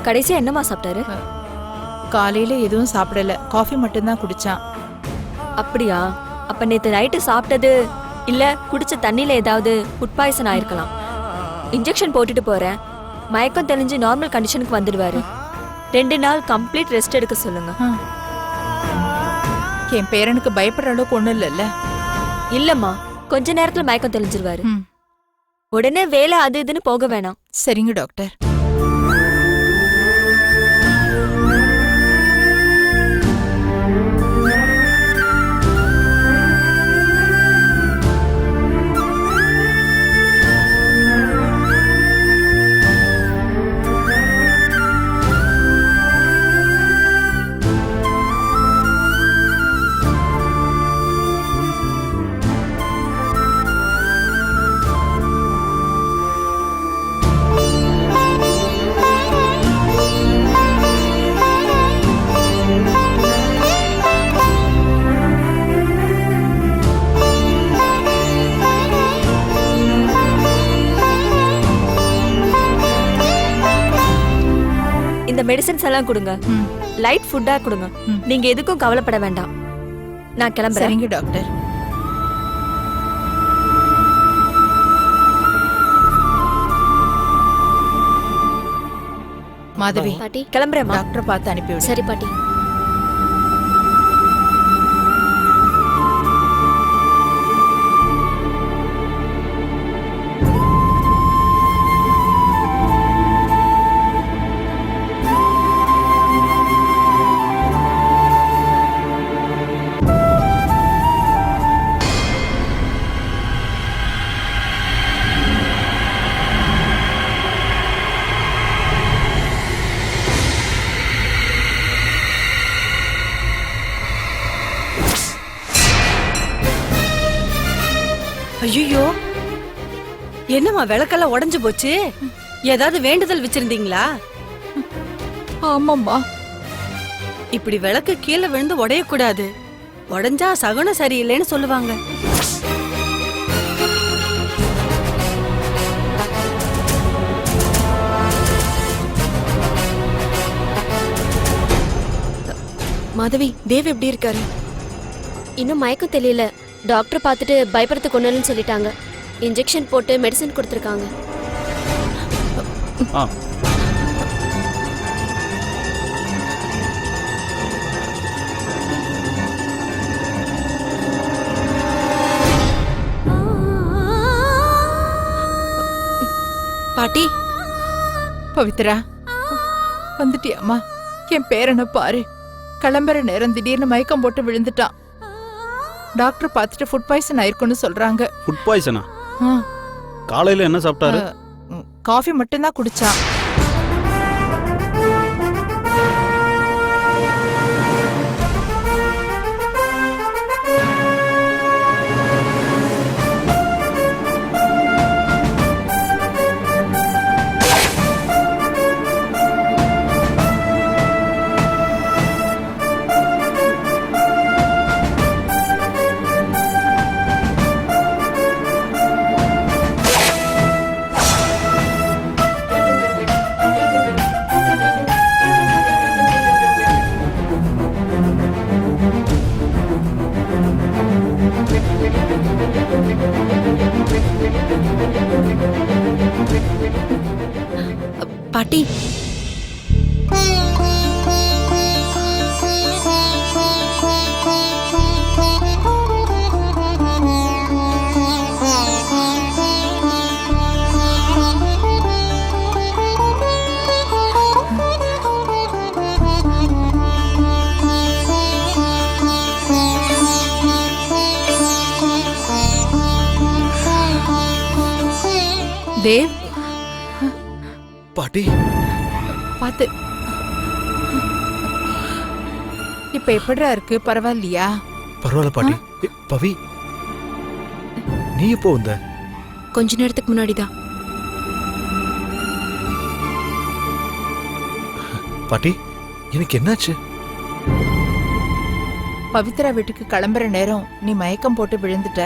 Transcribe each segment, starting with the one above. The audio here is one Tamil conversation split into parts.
கடைசியா என்னமா சாப்பிட்டாரு? காலையில எதுவும் சாப்பிடல, காஃபி மட்டும்தான் குடிச்சான். அப்படியா? அப்ப நேத்து நைட்டு சாப்பிட்டது இல்ல குடிச்ச தண்ணியில ஏதாவது ஃபுட் பாய்சன் ஆயிருக்கலாம். இன்ஜெக்ஷன் போட்டுட்டு போறேன், மயக்கம் தெளிஞ்சு நார்மல் கண்டிஷனுக்கு வந்துடுவாரு. 2 நாள் கம்ப்ளீட் ரெஸ்ட் எடுக்க சொல்லுங்க. என் பேரனுக்கு பயப்படுற அளவுக்கு ஒண்ணும் இல்லல்ல? இல்லம்மா, கொஞ்ச நேரத்துல மயக்கம் தெளிஞ்சிருவாரு. உடனே வேலை அது இதுன்னு போக வேணாம். சரிங்க டாக்டர். இந்த மெடிசன்ஸ் எல்லாம் கொடுங்க, லைட் ஃபுட்டா கொடுங்க. நீங்க எதுக்கும் கவலைப்பட வேண்டாம். நான் கிளம்புறேன். சரிங்க டாக்டர். மாதவி, பாட்டி கிளம்புறேன். டாக்டரை பார்த்து அனுப்பிவிடு. சரி பாட்டி. ஐயோ, என்னம்மா விளக்கெல்லாம் உடைஞ்சு போச்சு? ஏதாவது வேண்டுதல் வச்சிருந்தீங்களா? ஆமாம்மா. இப்படி விளக்கு கீழே விழுந்து உடையக்கூடாது. உடைஞ்சா சகுனம் சரியில்லைன்னு சொல்லுவாங்க. மாதவி, தேவ் எப்படி இருக்காரு? இன்னும் மயக்கம் தெரியல. டாக்டர் பார்த்துட்டு பயப்படுத்த கொண்டுன்னு சொல்லிட்டாங்க. இன்ஜெக்ஷன் போட்டு மெடிசன் கொடுத்துருக்காங்க. பாட்டி. பவித்ரா, வந்துட்டியாம்மா? என் பேரனை பாரு, கிளம்புற நேரம் திடீர்னு மயக்கம் போட்டு விழுந்துட்டான். டாக்டர் பார்த்துட்டு ஃபுட் பாய்சன் ஆயிருக்குன்னு சொல்றாங்க. ஃபுட் பாய்சனா? காலையில என்ன சாப்பிட்டாரு? காஃபி மட்டும்தான் குடிச்சான். பாட்டி, தேவ். பாட்டி பாத்து. இப்ப எப்படிடா இருக்கு? பரவாயில்லையா? பரவாயில்ல பாட்டி. பவி, நீ எப்போ வந்த? கொஞ்ச நேரத்துக்கு முன்னாடிதான். பாட்டி, எனக்கு என்னாச்சு? பவித்ரா வீட்டுக்கு கிளம்புற நேரம் நீ மயக்கம் போட்டு விழுந்துட்ட.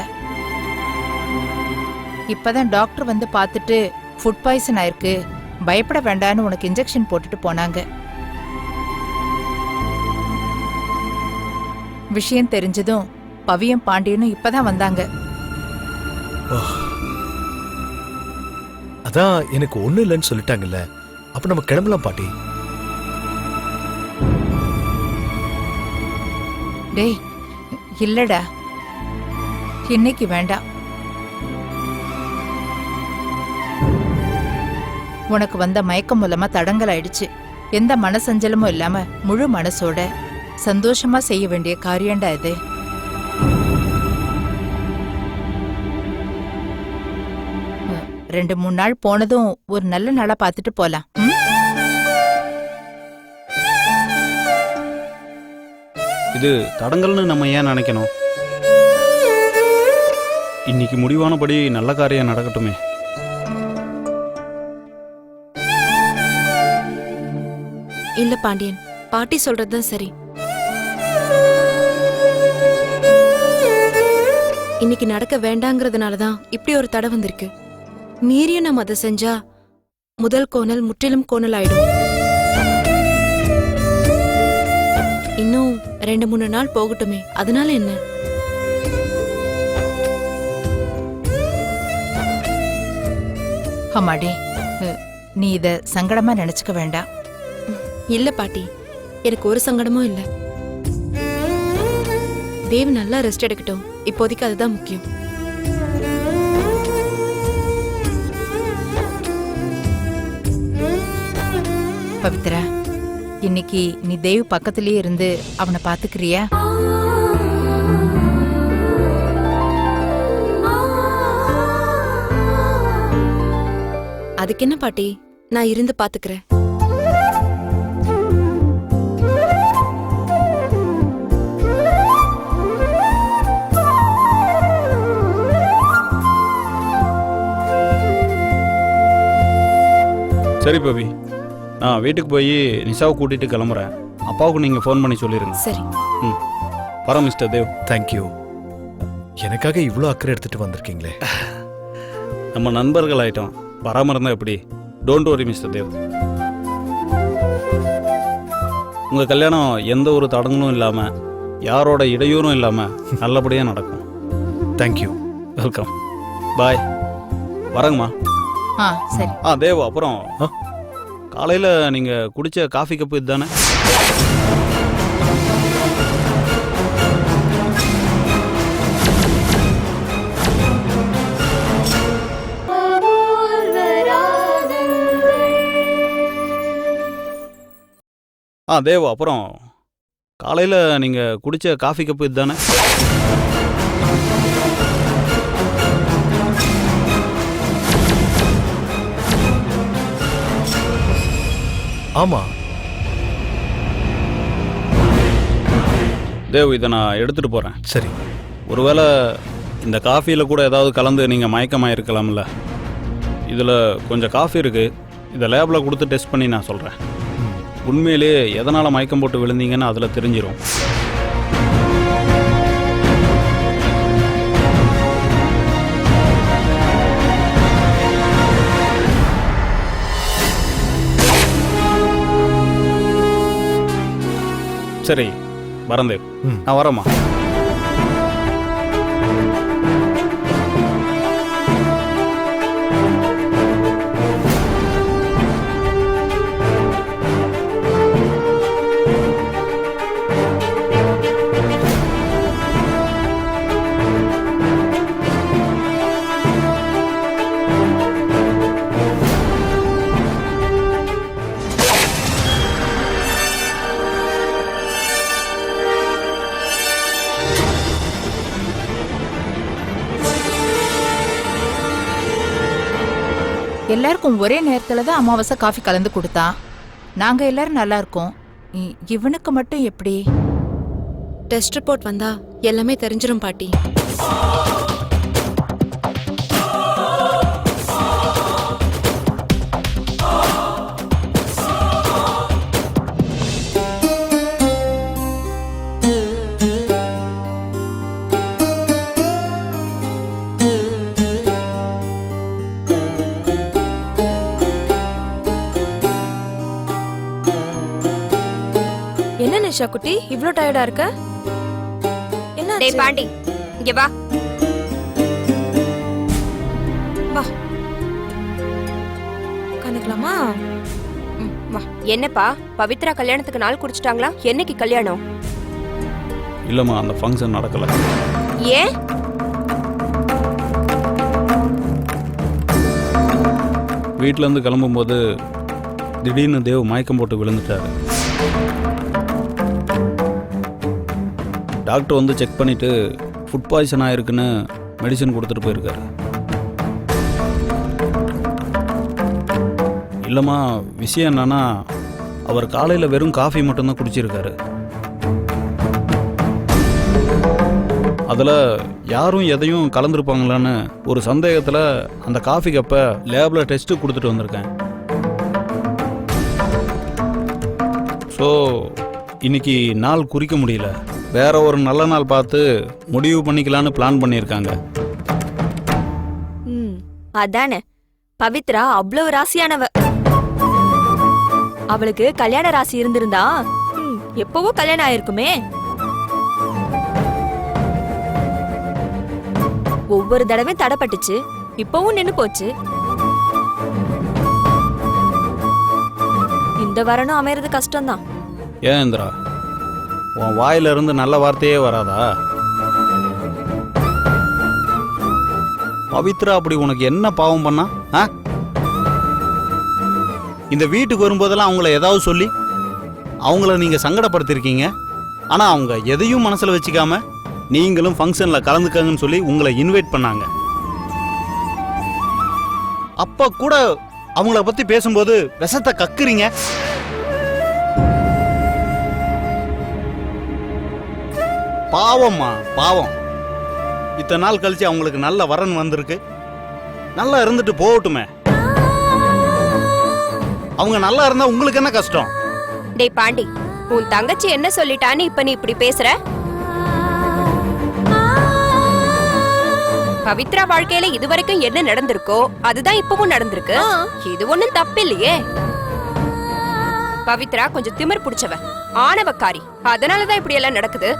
இப்பதான் டாக்டர் வந்து பார்த்துட்டு ஃபுட் பாய்சன் ஆயிருக்கு, பயப்பட வேண்டான்னு உனக்கு இன்ஜெக்ஷன் போட்டுட்டு போனாங்க. விஷயம் தெரிஞ்சதும் பவியும் பாண்டியனும் இப்பதான் வந்தாங்க. அதான் எனக்கு ஒண்ணு இல்லைன்னு சொல்லிட்டாங்கல்ல, அப்ப நம்ம கிளம்பலாம் பாட்டி. டேய் இல்லடா, இன்னைக்கு வேண்டாம். உனக்கு வந்த மயக்கம் மூலமா தடங்கல் ஆயிடுச்சு. எந்த மனசஞ்சலமும் இல்லாம முழு மனசோட சந்தோஷமா செய்ய வேண்டிய காரியம்டா இது. ரெண்டு மூணு நாள் போனதும் ஒரு நல்ல நாளா பார்த்துட்டு போலாம். இது தடங்கல்னு நம்ம ஏன் நினைக்கணும்? இன்னைக்கு முடிவானபடி நல்ல காரியம் நடக்கட்டுமே. இல்ல பாண்டியன், பாட்டி சொல்றதுதான் சரி. இன்னைக்கு நடக்க வேண்டாங்கிறதுனாலதான் இப்படி ஒரு தடை வந்திருக்கு. மீறியும் நம்ம அதை செஞ்சா முதல் கோணல் முற்றிலும் கோணல் ஆயிடும். இன்னும் 2-3 நாள் போகட்டுமே, அதனால என்ன? அம்மாடி, நீ இத சங்கடமா நினைச்சுக்க வேண்டாம். இல்ல பாட்டி, எனக்கு ஒரு சங்கடமும் இல்ல. தேவ் நல்லா ரெஸ்ட் எடுக்கட்டும், இப்போதைக்கு அதுதான் முக்கியம். பவித்ரா, இன்னைக்கு நீ தேவ் பக்கத்திலேயே இருந்து அவனை பாத்துக்கிறியா? அதுக்கு என்ன பாட்டி, நான் இருந்து பாத்துக்கிறேன். சரி பவி, நான் வீட்டுக்கு போய் நிஷாவை கூட்டிட்டு கிளம்புறேன். அப்பாவுக்கு நீங்கள் ஃபோன் பண்ணி சொல்லிடுங்க. சரி. ம், வரேன் மிஸ்டர் தேவ். தேங்க்யூ. எனக்காக இவ்வளோ அக்கறை எடுத்துட்டு வந்திருக்கீங்களே. நம்ம நண்பர்கள் ஆயிட்டோம், வராமல் இருந்தால் எப்படி? Don't worry mister Dev. உங்கள் கல்யாணம் எந்த ஒரு தடங்களும் இல்லாமல், யாரோட இடையூறும் இல்லாமல் நல்லபடியாக நடக்கும். தேங்க்யூ. வெல்கம். பாய். வரேங்கம்மா. சரி. தேவ், அப்புறம் காலையில் நீங்கள் குடித்த காஃபி கப்பு இதுதானே? தேவ், அப்புறம் காலையில் நீங்கள் குடித்த காஃபி கப்பு இதுதானே? ஆமா தேவ், இதை நான் எடுத்துகிட்டு போகிறேன். சரி. ஒருவேளை இந்த காஃபியில் கூட ஏதாவது கலந்து நீங்கள் மயக்கமாக இருக்கலாம்ல. இதில் கொஞ்சம் காஃபி இருக்குது, இதை லேபில் கொடுத்து டெஸ்ட் பண்ணி நான் சொல்கிறேன். உண்மையிலேயே எதனால் மயக்கம் போட்டு விழுந்தீங்கன்னு அதில் தெரிஞ்சிடும். சரி, வரேன் தேவ். நான் வரேம்மா. எல்லாருக்கும் ஒரே நேரத்துல தான் அமாவாசை காஃபி கலந்து கொடுத்தான். நாங்க எல்லாரும் நல்லா இருக்கோம். இவனுக்கு மட்டும் எப்படி? டெஸ்ட் ரிப்போர்ட் வந்தா எல்லாமே தெரிஞ்சிரும் பாட்டி. நிஷா குட்டி இவ்ளோ டயர்டா இருக்க? என்ன டேய் பாண்டி இங்க வா. உட்காந்துக்கலாமா? வா. என்னப்பா பவித்ரா கல்யாணத்துக்கு நாள் குறிச்சிட்டாங்களா? என்னைக்கு கல்யாணம்? இல்லைம்மா, அந்த ஃபங்க்ஷன் நடக்கலை. ஏன்? வீட்டிலேருந்து கிளம்பும்போது திடீர்னு தேவ் மயக்கம் போட்டு விழுந்துட்டாரு. டாக்டர் வந்து செக் பண்ணிவிட்டு ஃபுட் பாய்சன் ஆகிருக்குன்னு மெடிசன் கொடுத்துட்டு போயிருக்காரு. இல்லைம்மா, விஷயம் என்னன்னா அவர் காலையில் வெறும் காஃபி மட்டும்தான் குடிச்சிருக்காரு. அதில் யாரும் எதையும் கலந்துருப்பாங்களான்னு ஒரு சந்தேகத்தில் அந்த காஃபி கப்பை லேபில் டெஸ்ட்டு கொடுத்துட்டு வந்திருக்கேன். ஸோ இன்னைக்கு நாள் குறிக்க முடியல. வேற ஒரு நல்ல நாள் பார்த்து முடிவு பண்ணிக்கலான்னு பிளான் பண்ணியிருக்காங்க. அதானே, பவித்ரா அவ்வளவு ராசியானவ. அவளுக்கு கல்யாண ராசி இருந்திருந்தா எப்பவோ கல்யாணம் ஆயிருக்குமே. ஒவ்வொரு தடவையும் தடைப்பட்டுச்சு, இப்பவும் நின்னு போச்சு. இந்த வரணும் அமையறது கஷ்டம்தான். ஏன் இந்திரா, உன் வாயிலிருந்து நல்ல வார்த்தையே வராதா? பவித்ரா அப்படி உனக்கு என்ன பாவம் பண்ணா? இந்த வீட்டுக்கு வரும்போதெல்லாம் அவங்கள ஏதாவது சொல்லி அவங்கள நீங்க சங்கடப்படுத்திருக்கீங்க. ஆனா அவங்க எதையும் மனசுல வச்சுக்காம நீங்களும் ஃபங்க்ஷன்ல கலந்துக்கங்கன்னு சொல்லி உங்களை இன்வைட் பண்ணாங்க. அப்ப கூட அவங்கள பத்தி பேசும்போது விஷத்தை கக்குறீங்க. பாவம்மா, பாவம். இத்தனை நாள் கழிச்சு அவங்களுக்கு நல்ல வரன் வந்திருக்கு. நல்லா இருந்துட்டு போகட்டுமே. அவங்க நல்லா இருந்தா உங்களுக்கு என்ன கஷ்டம்? டேய் பாண்டி, உன் தங்கச்சி என்ன சொல்லிட்டான்னு இப்ப நீ இப்படி பேசுற? பவித்ரா வாழ்க்கையில இதுவரைக்கும் என்ன நடந்திருக்கோ அதுதான் இப்பவும் நடந்திருக்கு. இது ஒண்ணும் தப்பில்லையே. பவித்ரா கொஞ்சம் திமிர் பிடிச்சவ, ஆணவக்காரி. அதனாலதான் இப்படி எல்லாம் நடக்குது.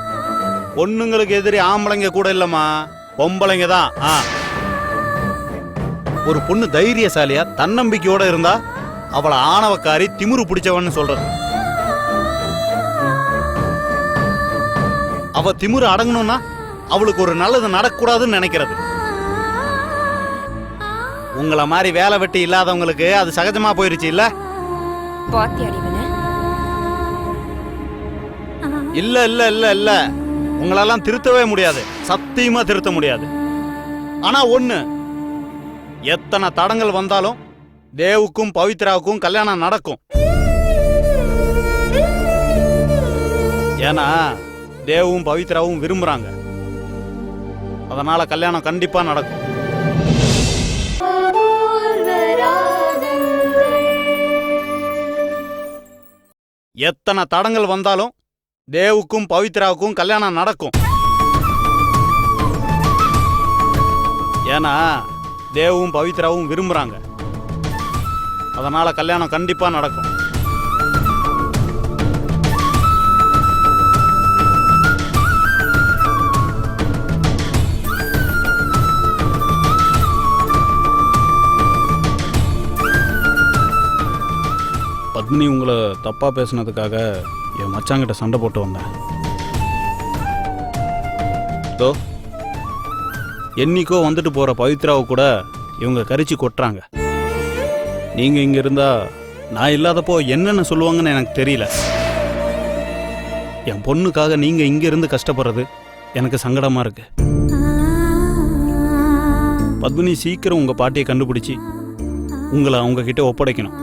பொண்ணுங்களுக்கு எதிரி ஆம்பளைங்க கூட இல்லம்மா, பொம்பளைங்க தான். ஒரு பொண்ணு தைரியசாலியா தன்னம்பிக்கையோட இருந்தா அவளை ஆணவக்காரி திமிரு பிடிச்சவன்னு சொல்றது. அவ திமிரு அடங்கணும்னா அவளுக்கு ஒரு நல்லது நடக்கூடாதுன்னு நினைக்கிறது. உங்களை மாதிரி வேலை வெட்டி இல்லாதவங்களுக்கு அது சகஜமா போயிருச்சு இல்ல? இல்ல இல்ல இல்ல இல்ல, உங்களெல்லாம் திருத்தவே முடியாது, சத்தியமா திருத்த முடியாது. ஆனா ஒண்ணு, எத்தனை தடங்கள் வந்தாலும் தேவுக்கும் பவித்ராவுக்கும் கல்யாணம் நடக்கும். ஏன்னா தேவும் பவித்ராவும் விரும்புறாங்க. அதனால கல்யாணம் கண்டிப்பா நடக்கும். எத்தனை தடங்கள் வந்தாலும் தேவுக்கும் பவித்ராவுக்கும் கல்யாணம் நடக்கும். ஏன்னா தேவும் பவித்ராவும் விரும்புறாங்க. அதனால கல்யாணம் கண்டிப்பா நடக்கும். பத்மினி உங்களை தப்பா பேசுனதுக்காக என் மச்சாங்கிட்ட சண்டை போட்டு வந்தேன். என்னைக்கோ வந்துட்டு போற பவித்ராவை கூட இவங்க கரிச்சு கொட்டுறாங்க. நீங்க இங்க இருந்தா நான் இல்லாதப்போ என்னென்ன சொல்லுவாங்கன்னு எனக்கு தெரியல. என் பொண்ணுக்காக நீங்க இங்க இருந்து கஷ்டப்படுறது எனக்கு சங்கடமா இருக்கு. பத்மினி சீக்கிரம் உங்க பாட்டியை கண்டுபிடிச்சு உங்களை அவங்க கிட்ட ஒப்படைக்கணும்.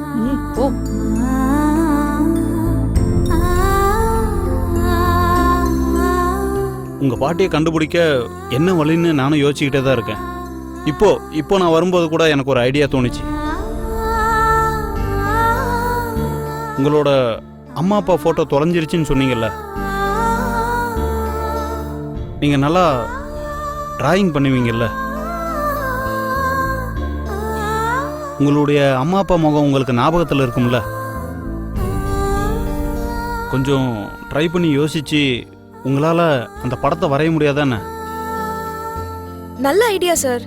உங்க பாட்டியை கண்டுபிடிக்க என்ன வழின்னு நானும் யோசிச்சுக்கிட்டே தான் இருக்கேன். இப்போ நான் வரும்போது கூட எனக்கு ஒரு ஐடியா தோணுச்சு. உங்களோட அம்மா அப்பா போட்டோ தொலைஞ்சிருச்சுன்னு சொன்னீங்கல்ல, நீங்க நல்லா டிராயிங் பண்ணுவீங்கல்ல, உங்களுடைய அம்மா அப்பா முகம் உங்களுக்கு ஞாபகத்தில் இருக்கும்ல, கொஞ்சம் ட்ரை பண்ணி யோசிச்சு உங்களால் அந்த படத்தை வரைய முடியாதானே? நல்ல ஐடியா சார்.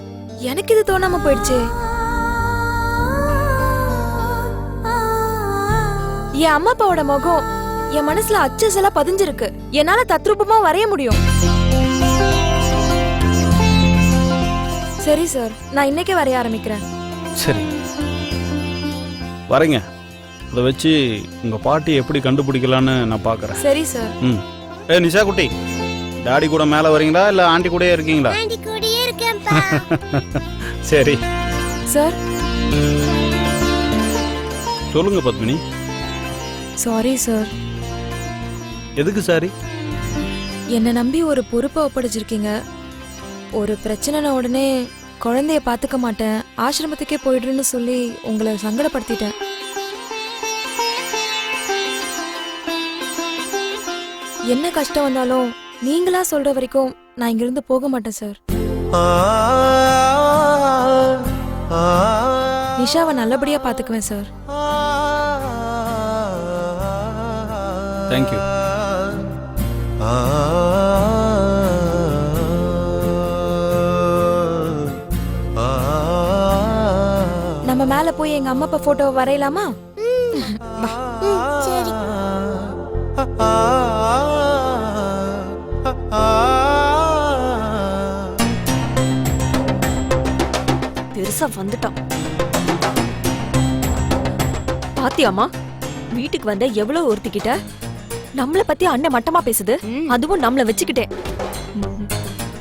எனக்கு இது தோணாம போயிடுச்சு. என் அம்மா அப்பாவோட முகம் என் மனசுல அச்சசலா பதிஞ்சிருக்கு. என்னால தத்ரூபமா வரைய முடியும். சரி சார், நான் இன்னைக்கே வரைய ஆரம்பிக்கிறேன். சரி, வரைங்க. அதை வச்சு உங்கள் பாட்டி எப்படி கண்டுபிடிக்கலான்னு நான் பார்க்குறேன். சரி சார். ம். நிஷா குட்டி, டாடி கூட மேலே வரீங்களா இல்லை ஆண்டி கூடயே இருக்கீங்களா? சரி சார். சொல்லுங்க பத்மினி. Sorry sir. எதுக்கு சாரி? என்னை நம்பி ஒரு பொறுப்பை ஒப்படைச்சிருக்கீங்க. ஒரு பிரச்சனைன உடனே குழந்தைய பாத்துக்க மாட்டேன், ஆசிரமத்துக்கே போயிடுறேன்னு சொல்லி உங்களை சங்கடப்படுத்திட்டேன். என்ன கஷ்டம் வந்தாலும் நீங்களா சொல்ற வரைக்கும் நான் இங்கிருந்து போக மாட்டேன் சார். நிஷாவை நல்லபடியா பாத்துக்குவேன் சார். தேங்க்யூ. நம்ம மேல போய் எங்க அம்மா அப்பா போட்டோ வரையலாமா? பெருசா வந்துட்டான். பாத்தியாமா, வீட்டுக்கு வந்த எவ்வளவு ஒருத்திக்கிட்ட நம்மள பத்தி அண்ணன் மட்டமா பேசுது. அதுவும் நம்மள வச்சுக்கிட்டே.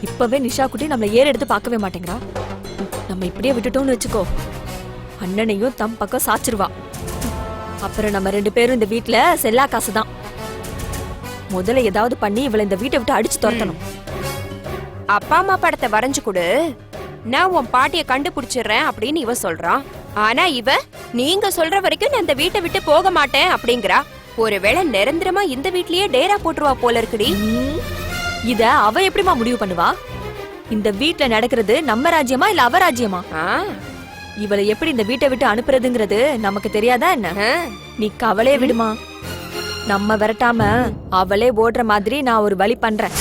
இப்பவே நிஷா குட்டி நம்மள ஏற எடுத்து பார்க்கவே மாட்டேங்கிறா. நம்ம இப்படியே விட்டுட்டோம்னு வச்சுக்கோ, அண்ணனையும் தம் பக்கம் சாச்சிருவா. அப்புறம் நம்ம 2 பேரும் இந்த வீட்டுல செல்லா காசுதான். முதல்ல ஏதாவது பண்ணி இவளை இந்த வீட்டை விட்டு அடிச்சு துரத்தணும். அப்பா அம்மா படத்தை வரைஞ்சு கொடு, நான் உன் பாட்டிய கண்டுபிடிச்சிடுறேன் அப்படின்னு இவ சொல்றான். ஆனா இவ நீங்க சொல்ற வரைக்கும் நான் இந்த வீட்டை விட்டு போக மாட்டேன் அப்படிங்கிறா. ஒருவேளை நிரந்தரமா இந்த வீட்லயே டேரா போட்டுருவா போல இருக்குடி. இத அவ எப்படிமா முடிவு பண்ணுவா? இந்த வீட்ல நடக்கிறது நம்ம ராஜ்யமா இல்ல அவ ராஜ்யமா? இவளை எப்படி இந்த வீட்டை விட்டு அனுப்புறதுங்கிறது நமக்கு தெரியாதா என்ன? நீ கவலையே விடுமா. நம்ம விரட்டாம அவளே ஓடுற மாதிரி நான் ஒரு வழி பண்றேன்.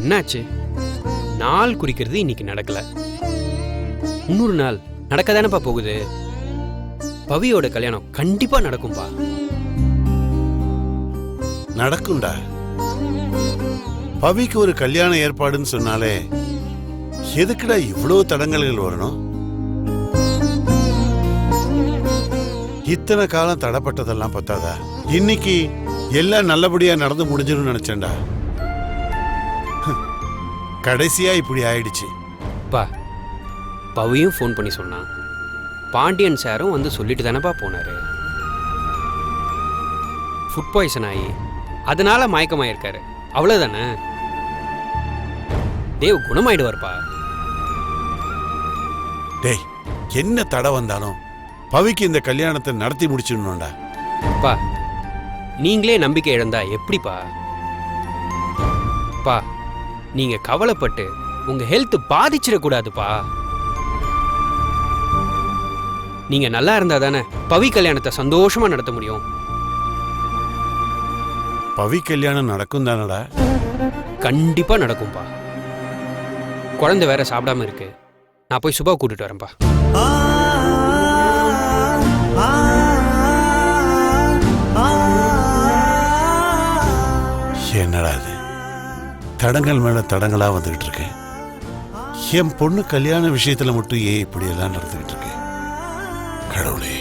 என்னாச்சு? நாள் குறிக்கிறது இன்னைக்கு நடக்கல, இன்னொரு நாள் நடக்கதானப்பா போகுது. பவியோட கல்யாணம் கண்டிப்பா நடக்கும்பா. நடக்கும்டா. பவிக்கு ஒரு கல்யாண ஏற்பாடுன்னு சொன்னாலே எதுக்குடா இவ்வளவு தடங்கல்கள் வரணும்? இத்தனை காலம் தடப்பட்டதெல்லாம் பத்தாதா? இன்னைக்கு எல்லாம் நல்லபடியா நடந்து முடிஞ்சிடும் நினைச்சேன்டா. கடைசியா இப்படி ஆயிடுச்சு. பா, பவியும் ஃபோன் பண்ணி சொன்னான், பாண்டியன் சாரும் வந்து சொல்லிட்டு தானப்பா போனாரு. ஃபுட் பாய்சன் ஆகி அதனால மயக்கமாயிருக்காரு, அவ்வளவுதானே. தேவ் குணமாயிடுவார்ப்பா. டேய், என்ன தடை வந்தாலும் பவிக்கு இந்த கல்யாணத்தை நடத்தி முடிச்சிடணும்டா. பா, நீங்களே நம்பிக்கை இழந்தா எப்படிப்பா? பா, நீங்க கவலைப்பட்டு உங்க ஹெல்த் பாதிச்சிடக்கூடாதுப்பா. நீங்க நல்லா இருந்தா தானே பவி கல்யாணத்தை சந்தோஷமா நடத்த முடியும். பவி கல்யாணம் நடக்கும் தானடா? கண்டிப்பா நடக்கும்பா. குழந்தை வேற சாப்பிடாம இருக்கு, நான் போய் சுபா கூட்டிட்டு வரேன்பா. என்னடா இது, தடங்கள் மேல தடங்களா வந்துகிட்டு இருக்கு. என் பொண்ணு கல்யாண விஷயத்துல மட்டும் ஏன் இப்படி எல்லாம் நடந்துகிட்டு இருக்கு? கடவுளே.